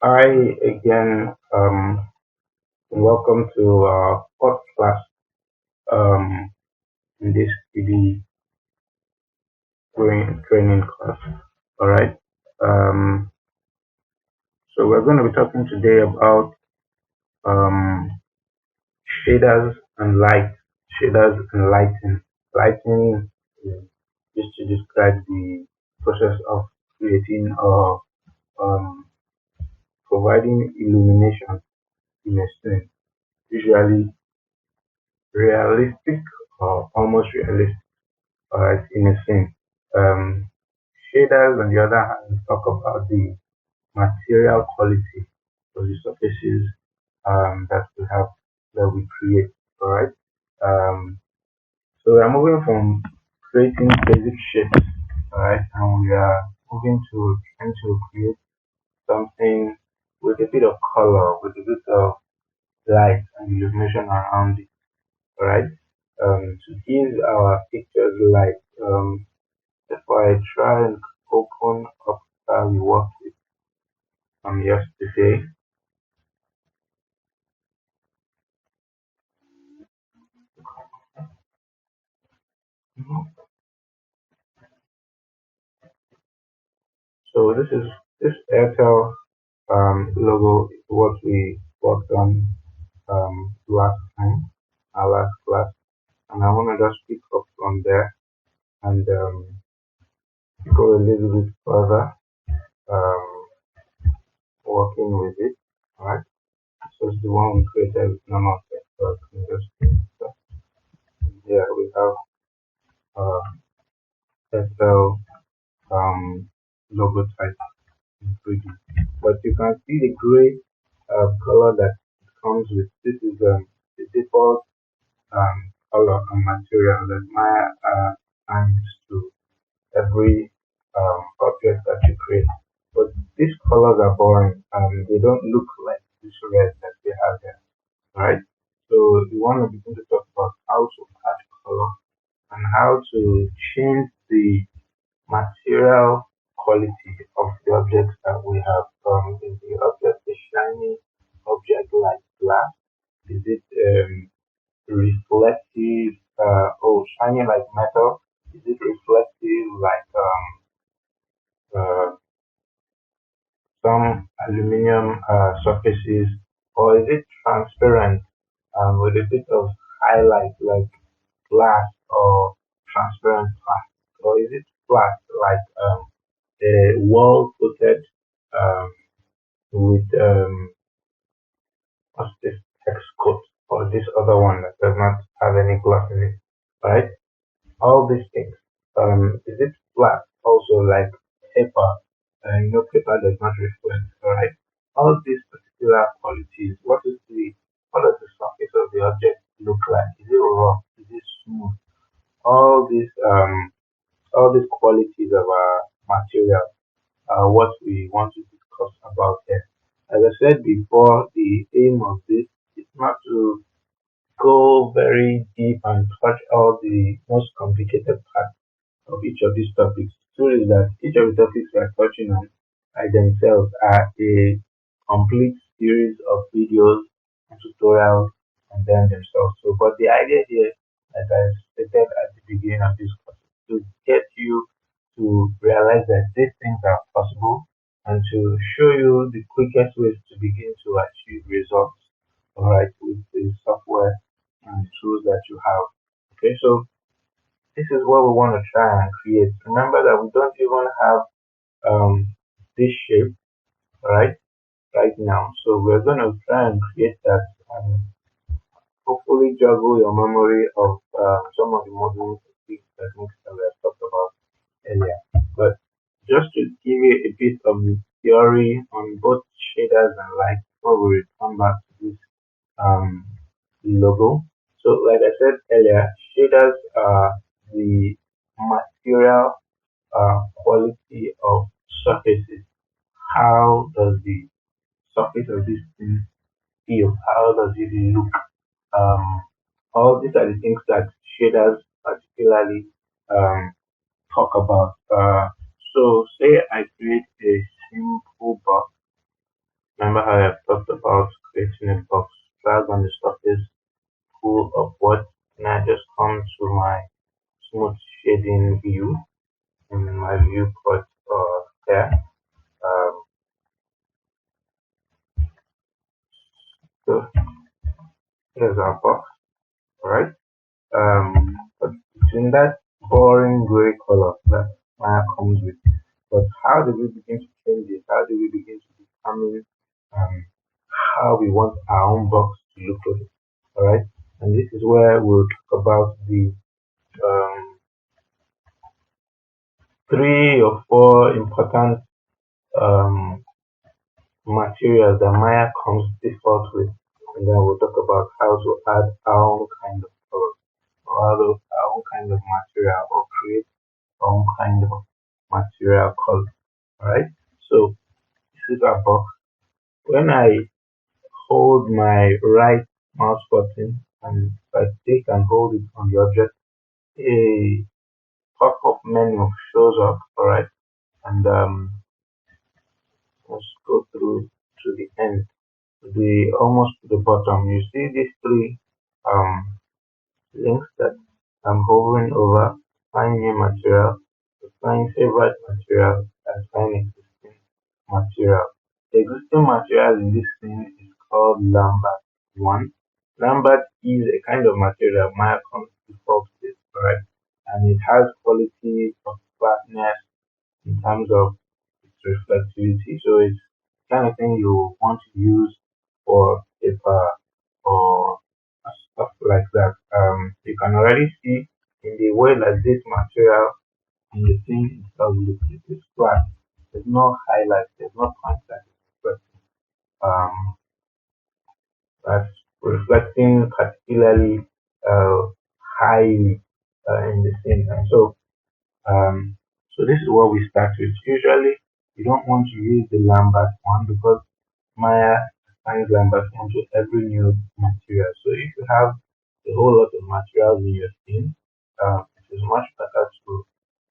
Hi again. Welcome to our podcast um, in this PD training class. All right. Um, so we're going to be talking today about um, shaders and light. Shaders and lighting. Lighting is used to describe the process of creating or um, providing illumination in a scene, usually realistic or almost realistic. Alright, in a scene. Um, Shaders, on the other hand, talk about the material quality of the surfaces that we have, that we create. Alright. Um, so we are moving from creating basic shapes, alright, and we are moving to trying to create something with a bit of color, with a bit of light and illumination around it. Alright. To give our pictures light. If I try and open up how we worked with from yesterday, so this Airtel logo is what we worked on last time, our last class, and I want to just pick up from there and go a little bit further, um, working with it. Alright, so it's the one we created with normal text. So I can just here we have Airtel logo type in 3D. But you can see the gray color that it comes with. This is the default color and material that Maya assigns to every object that you create. But these colors are boring. They don't look like this red that we have here, right? So you want to begin to talk about how to add color and how to change the material quality of the objects that we have. Is the object a shiny object like glass? Is it reflective? Shiny like metal? Is it reflective like some aluminum surfaces? Or is it transparent with a bit of highlight like glass or transparent glass? Or is it flat like a wall coated um, with what's this text coat or this other one that does not have any glass in it, right? All these things. Is it flat also like paper? Paper does not reflect, right? All these particular qualities. What does the surface of the object look like? Is it rough? Is it smooth? All these qualities of our material what we want to discuss about here. As I said before, the aim of this is not to go very deep and touch all the most complicated parts of each of these topics. Truth is that each of the topics we are touching on by themselves are a complete series of videos and tutorials and then themselves. So, but the idea here, as I stated at the beginning of this course, is to get you to realize that these things are possible and to show you the quickest ways to begin to achieve results, all right, with the software and tools that you have. Okay, so this is what we want to try and create. Remember that we don't even have um, this shape, right, right now. So we're going to try and create that and hopefully juggle your memory of some of the modeling techniques that we have talked about earlier. But just to give you a bit of the theory on both shaders and light before we return back to this um, logo. So like I said earlier, shaders are the material quality of surfaces. How does the surface of this thing feel? How does it look? Um, all these are the things that shaders particularly um, talk about. So say I create a simple box Remember how I've talked about creating a box, drag on the surface, pull upward, and I just come to my smooth shading view in my viewport there. Um, so here's our box, right? But it's in that boring gray color that Maya comes with. But how do we begin to change it? How do we begin to determine um, how we want our own box to look like? All right, and this is where we'll talk about the um, three or four important um, materials that Maya comes default with, and then we'll talk about how to add our own kind of color, or our own kind of material, or create our own kind of material color. All right, so this is our box. When I hold my right mouse button and I click and hold it on the object, a pop-up menu shows up, all right, and let's go through to the end, almost to the bottom. You see these three um, links that I'm hovering over: find new material, find favorite material, and find existing material. The existing material in this thing is called Lambert 1. Lambert is a kind of material Maya comes default with, correct? And it has qualities of flatness in terms of its reflectivity. So it's kind of thing you want to use for paper or stuff like that. You can already see in the way that this material and the thing itself looks, it is flat. There's no highlight, there's no contrast, but that's reflecting particularly uh, highly in the scene. And um, so this is what we start with. Usually, you don't want to use the Lambert one because Maya assigns Lambert one to every new material. So if you have a whole lot of materials in your scene, it is much better to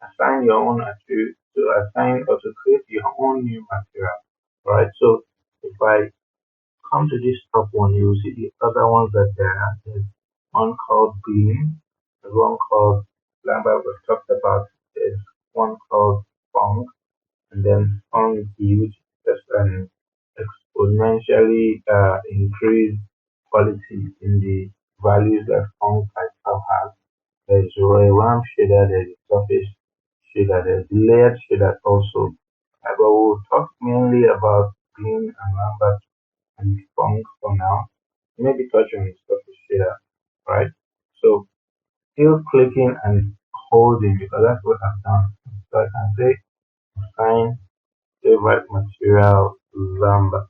assign your own attribute, to assign or to create your own new material. Right. So if I come to this top one, you will see the other ones that there are. There's one called Gleam, there's one called Lambert was talked about, there's one called Funk, and then Funk which is just an exponentially increased quality in the values that Funk itself has. There's a RAM shader, there's a surface shader, there's layered shader also. But we'll talk mainly about Gleam and Lambert and Funk for now. Maybe touch on surface shader, right? So still clicking and holding because that's what I've done. So I can say assign favorite material Lambert.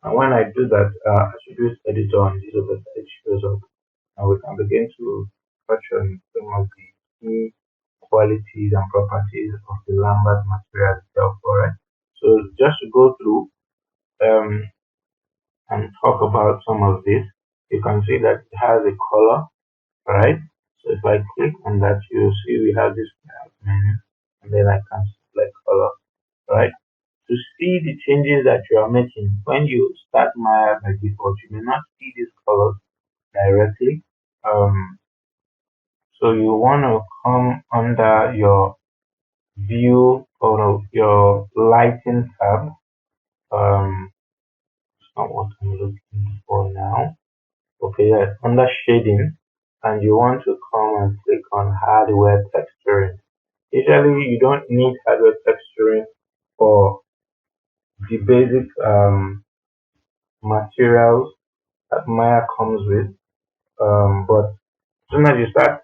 And when I do that, attribute editor on this over it shows up. And we can begin to touch on some of the key qualities and properties of the Lambert material itself. Alright. So just to go through um, and talk about some of this, you can see that it has a color, right? So if I click on that, you see we have this menu, and then I can select color, right? To see the changes that you are making when you start Maya by default, you may not see these colors directly. Um, so you want to come under your view or no, your lighting tab. It's not what I'm looking for now. Okay, yes, under shading, and you want to come and click on hardware texturing. Usually, you don't need hardware texturing for the basic materials that Maya comes with, but as soon as you start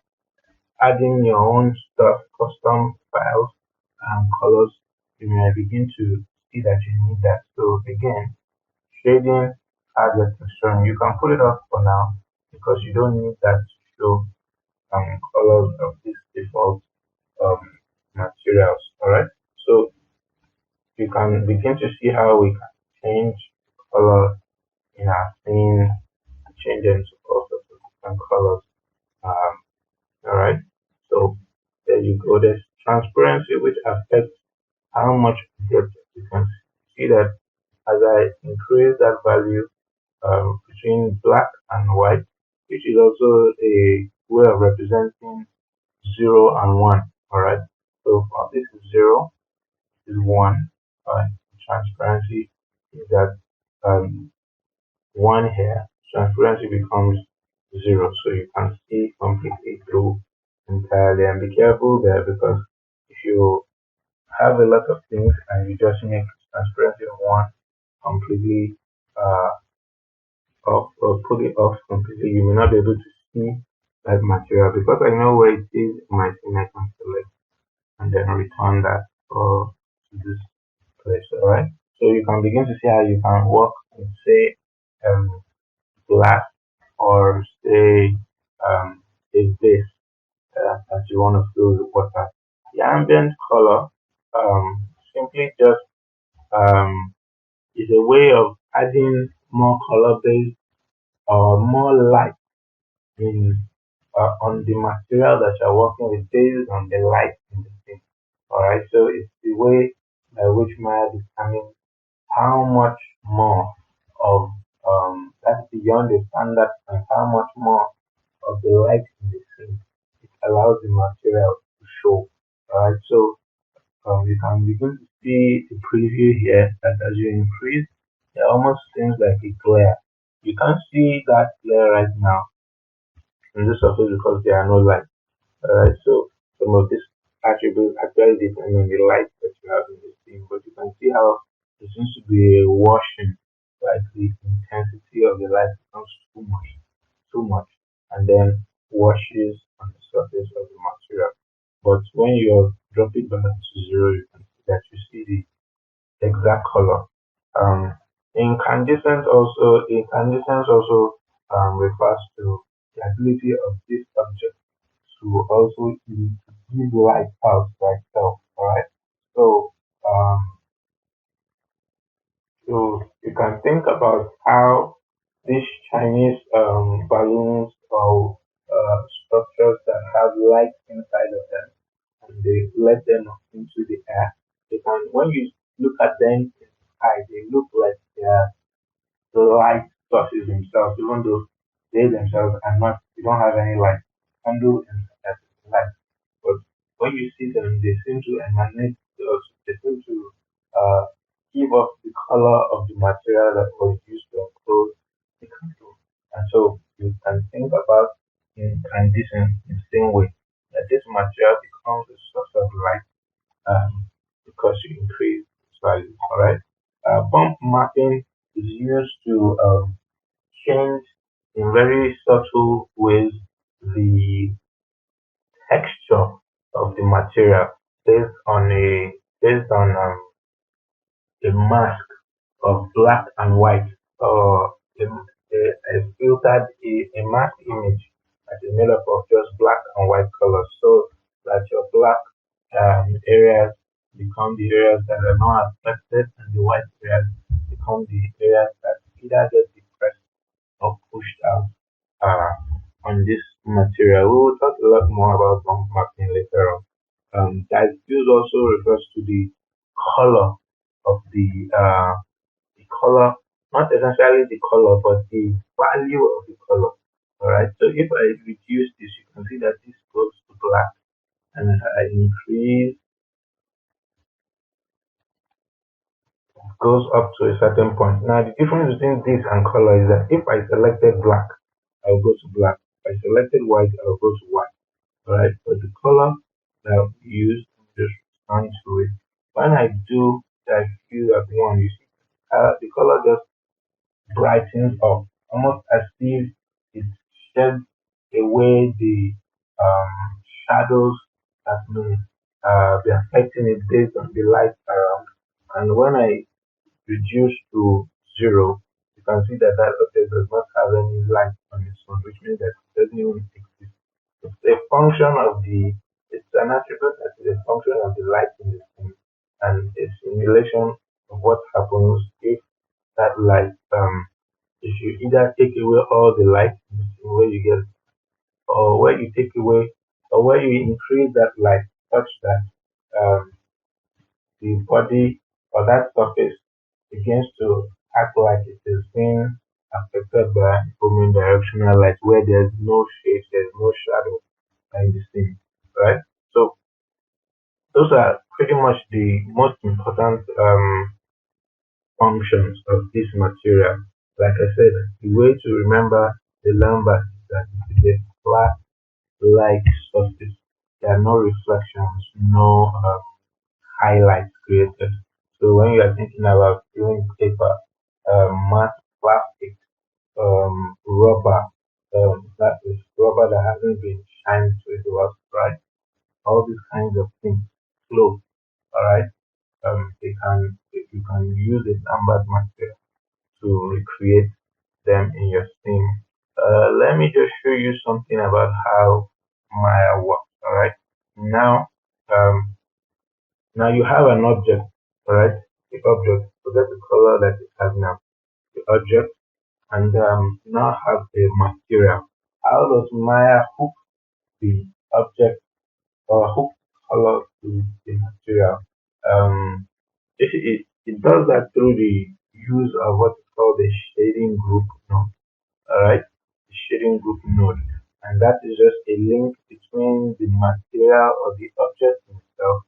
adding your own stuff, custom files and colors, you may begin to see that you need that. So again, shading, hardware texturing, you can put it off for now because you don't need that to show colors of these default um, materials. All right, so you can begin to see how we can change color in our scene, change them to all sorts of different colors. Um, all right, so there you go. There's transparency, which affects how much depth you can see that as I increase that value between black and white, which is also a way of representing 0 and 1. Alright, so this is 0, this is 1. Transparency is that um, 1 here, transparency becomes 0, so you can see completely through entirely. And be careful there, because if you have a lot of things and you just make transparency of one completely off, or put it off completely, you may not be able to see that material. Because I know where it is in my thing, I can select and then return that to this place. Alright, so you can begin to see how you can work with, say, glass, or say a base that you want to fill with water. The ambient color simply just is a way of adding more color base or more light in on the material that you're working with based on the light in the thing. Alright, so it's the way by which Maya determines how much more of that's beyond the standard, and how much more of the light in the scene it allows the material to show. Alright, so you can begin to see the preview here that as you increase, it almost seems like a glare. You can't see that glare right now in this surface because there are no lights. Alright, so some of these attributes actually depend on the light that you have in the scene, but you can see how there seems to be a washing, like the intensity of the light becomes too much, and then washes on the surface of the material. But when you drop it back to 0, you can see that you see the exact color. Um, incandescence also refers to the ability of this object to also give light out by itself. Alright, so um, so you can think about how these Chinese balloons or structures that have light inside of them, and they let them up into the air. They can, when you look at them in the sky, they look like they are the light sources themselves, even though they themselves are not, they don't have any light. Handle in light. But when you see them, they seem to emanate, they seem to uh, give off the color of the material that was used to enclose the candle. And so you can think about incandescence in the same way, that this material becomes a source of light because you increase its value. Alright. Bump mapping is used to change in very subtle ways the texture of the material based on a mask of black and white, or a filtered a mask image that is made up of just black and white colors, so that your black areas become the areas that are not affected, and the white areas become the areas that either get depressed or pushed out on this material. We will talk a lot more about bump mapping later on. Diffuse also refers to the color of the color, not essentially the color, but the value of the color. Alright, so if I reduce this, you can see that this goes to black, and I increase, goes up to a certain point. Now, the difference between this and color is that if I selected black, I'll go to black. If I selected white, I'll go to white. Alright, but the color that we use, just respond to it. When I do diffuse at one, you see the color just brightens up, almost as if it sheds away the shadows that may be affecting it based on the light around. And when I reduce to 0, you can see that that object does not have any light on its own, which means that it doesn't even exist. It's a function of it's an attribute that is a function of the light in the scene, and a simulation of what happens if that light, if you either take away all the light in the scene where you get, or where you take away, or where you increase that light such that um, the body or that surface begins to act like it is being affected by omnidirectional light, where there's no shade, there's no shadow in the scene, right? So those are pretty much the most important functions of this material. Like I said, the way to remember the lambda is that it is a flat like surface. There are no reflections, no highlights created. So when you are thinking about doing paper, matte plastic, rubber, that is rubber that hasn't been shined to the rust, right? All these kinds of things flow, all right? You can use a lambert material to recreate them in your scene. Let me just show you something about how Maya works. All right. Now, um, now you have an object. All right. The object. Forget the color that it has now. The object, and now have the material. How does Maya hook the object or hook color to the material? Um, it does that through the use of what is called the shading group. Alright, the shading group node. And that is just a link between the material or the object itself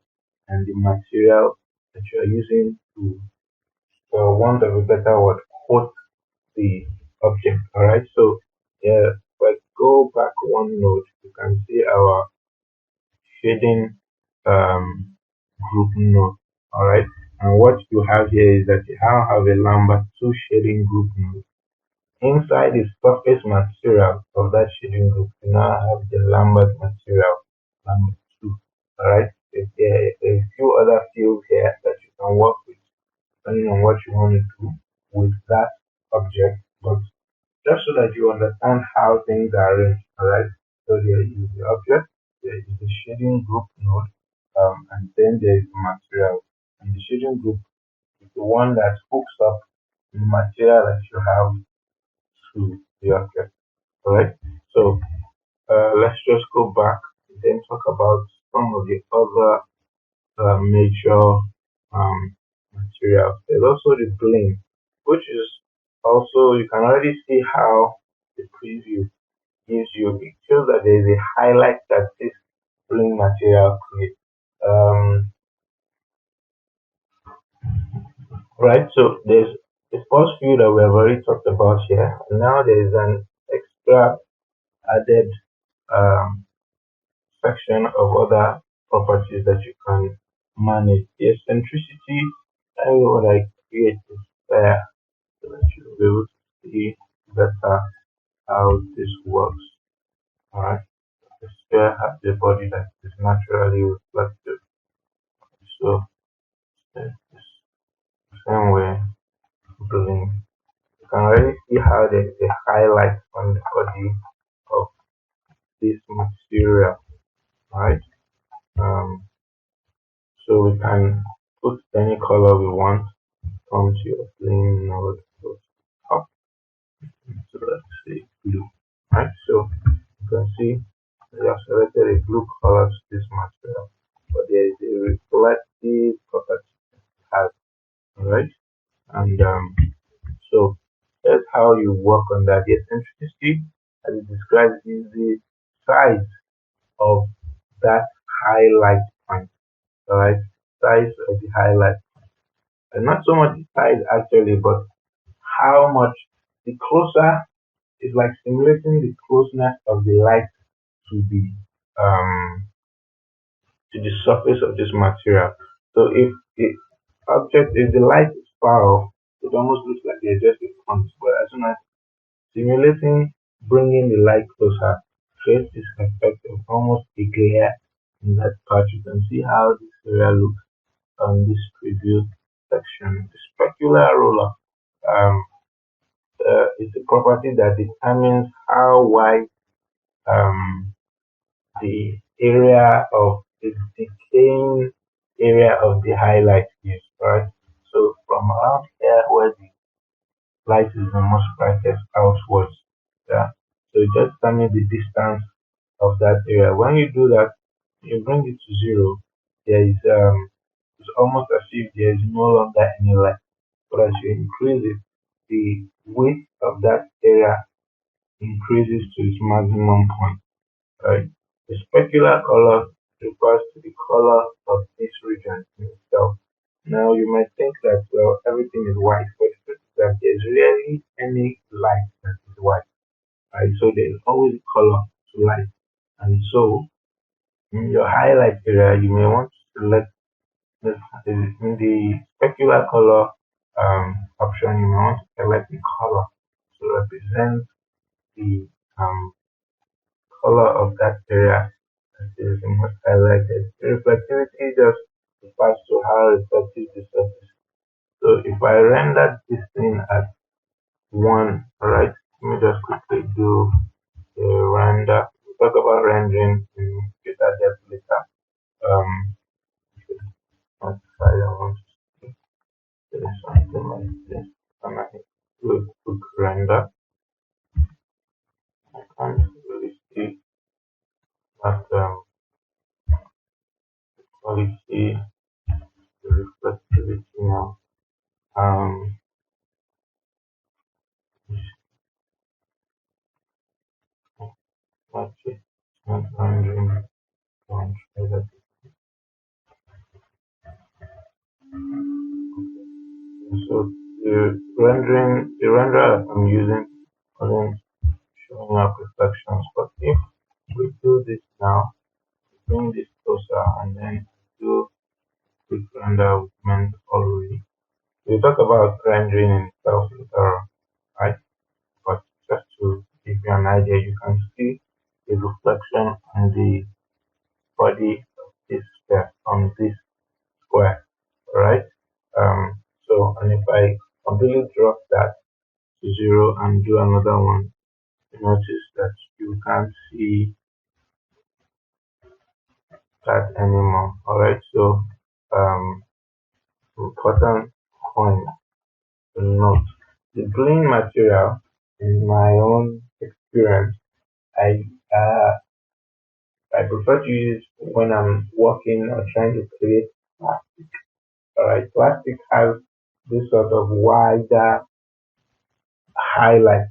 and the material that you are using to, for want of a better word, coat the object. Alright, so yeah, if I go back one node, you can see our shading um, group node. Alright, and what you have here is that you now have a Lambda 2 shading group node. Inside the surface material of that shading group, you now have the Lambert material, Lambert 2. Alright, there are a few other fields here that you can work with, depending on what you want to do with that object. But just so that you understand how things are arranged, alright? So there is the object, there is the shading group node, and then there is the material. And the shading group is the one that hooks up the material that you have to the object. Alright, so let's just go back and then talk about some of the other major materials. There's also the bling, which is also, you can already see how the preview gives you. It shows that there is a highlight that this bling material creates. Right, so there's the first view that we have already talked about here. And now there is an extra added um, section of other properties that you can manage. The eccentricity, and what I create is there so that you'll be able to see better how this works. Alright, the sphere has a body that is naturally reflective. So it's the same way building. You can already see how there's a highlight on the body of this material. Alright. Um, so we can put any color we want onto your plane node up to, let's say, blue. Right, so you can see we have selected a blue color to this material, but there is a reflective property it has. Alright, and so that's how you work on that. The eccentricity, as it describes, is the size of that highlight point. Alright, size of the highlight, and not so much the size actually, but how much the closer is like simulating the closeness of the light to um the surface of this material. So if the object, if the light is far off, it almost looks like they're just a point. But as soon as simulating bringing the light closer creates this effect of almost a glare in that part. You can see how this area looks on this preview section. The specular roller is a property that determines how wide um, the area of the decaying area of the highlight is, right? So from around here where the light is the most brightest outwards, yeah. So it just determines the distance of that area. When you do that, you bring it to zero. There is it's almost as if there is no longer any light. But as you increase it, the width of that area increases to its maximum point, right? The specular color refers to the color of this region in itself. Now you might think that, well, everything is white, but the truth is that there's rarely any light that is white, right? So there's always color to light. And so in your highlight area, you may want to select this in the specular color option. You may want to select the color to represent the color of that area that is most highlighted. The reflectivity just refers to how reflective the surface. So if I render this thing at 1, alright, let me just quickly do a render. We'll talk about rendering in greater depth later. Modify I want to do something like this. And I do a quick render. I can't really see that quality, the reflectivity now. Um, Let's see. Not rendering. Don't try that. So the renderer I'm using isn't showing up reflections. But if we do this now, bring this closer and then do quick render with meant already. We talk about rendering in itself later on, right? But just to give you an idea, you can see the reflection on the body of this sphere on this square, right? So, and if I completely drop that to 0 and do another one, you notice that you can't see that anymore. Alright, so um, important point to note. The gleam material, in my own experience, I uh, I prefer to use when I'm working or trying to create plastic. Alright, plastic has this sort of wider highlight,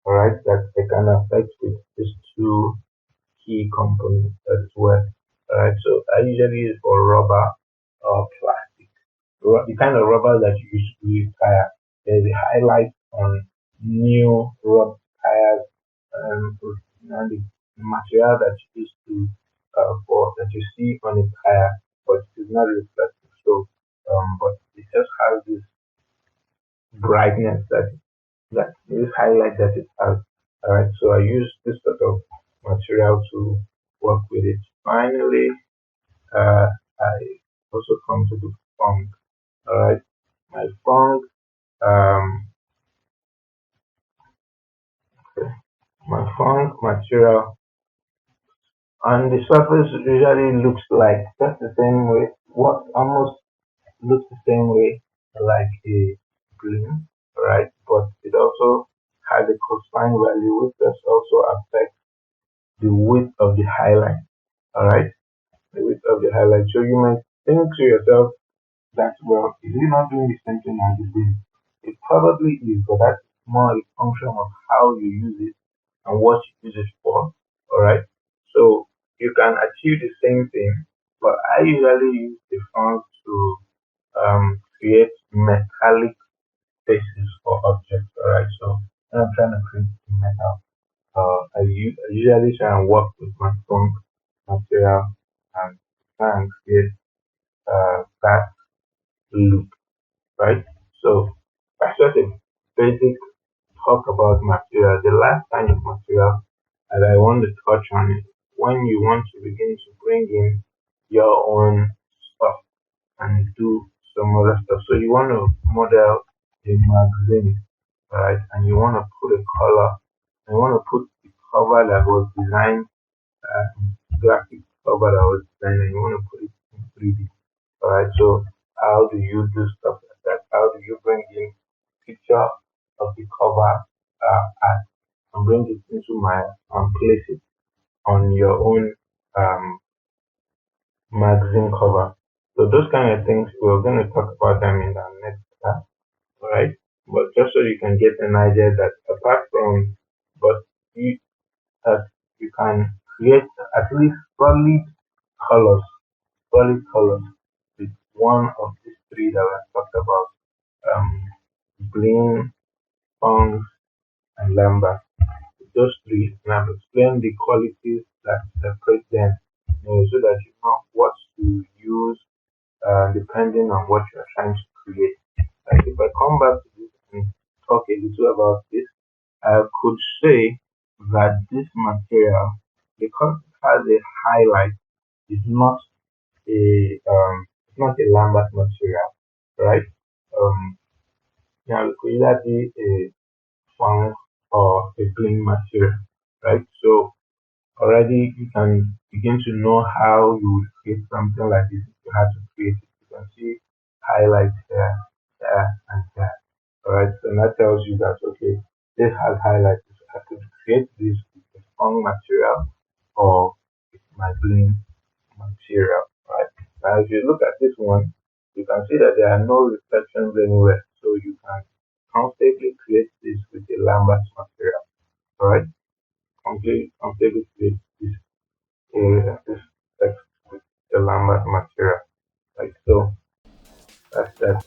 alright, that they can affect with these two key components as well. Alright, so I usually use for rubber or plastic. The kind of rubber that you use to use tire. There's a highlight on new rubber tires, and the material that you use to for that you see on a tire, but it is not reflective. So, but it just has this brightness that this highlight that it has. Alright, so I use this sort of material to work with it. Finally, I also come to the font. Alright, my font, um, okay, my font material on the surface usually looks like just the same way, what almost looks the same way like a green, right? But it also has a cosine value which does also affect the width of the highlight. Alright, the width of the highlight. So you might think to yourself that, well, is it not doing the same thing as the green? It probably is, but that's more a function of how you use it and what you use it for. Alright, so you can achieve the same thing, but I usually use the font to create metallic faces for objects. Alright, so when I'm trying to create metal, I usually try and work with my phone material and try and create that loop, right? So that's just a basic talk about material. The last kind of material that I want to touch on is when you want to begin to bring in your own stuff and do some other stuff. So you want to model a magazine, right? And you want to put a color, and you want to put the cover that was designed, graphic cover that was designed, and you want to put it in 3D. Alright, so how do you do stuff like that? How do you bring in picture of the cover art and bring it into my and place it on your own magazine cover? So those kind of things we're going to talk about them in the next class. Alright. just so you can get an idea that apart from, but you that you can create at least colors, solid colors with one of these three that we talked about, um, bling, tongues, and lambda. Those three, and I've explained the qualities that separate them, so that you know what to use depending on what you're trying to create. Like if I come back to this and talk a little about this, I could say that this material, because it has a highlight, is not it's not a Lambert material, right? Um, now it could either be a funk or a bling material, right? So already you can begin to know how you would create something like this if you had to create it. You can see highlights there, there, and there. Alright, so that tells you that okay, this has highlights. So I could create this with a strong material or with my bling material. Right. Now if you look at this one, you can see that there are no reflections anywhere. So you can comfortably create this with a Lambert material. Alright, comfortably create this text with the Lambert material. Like so. That's that.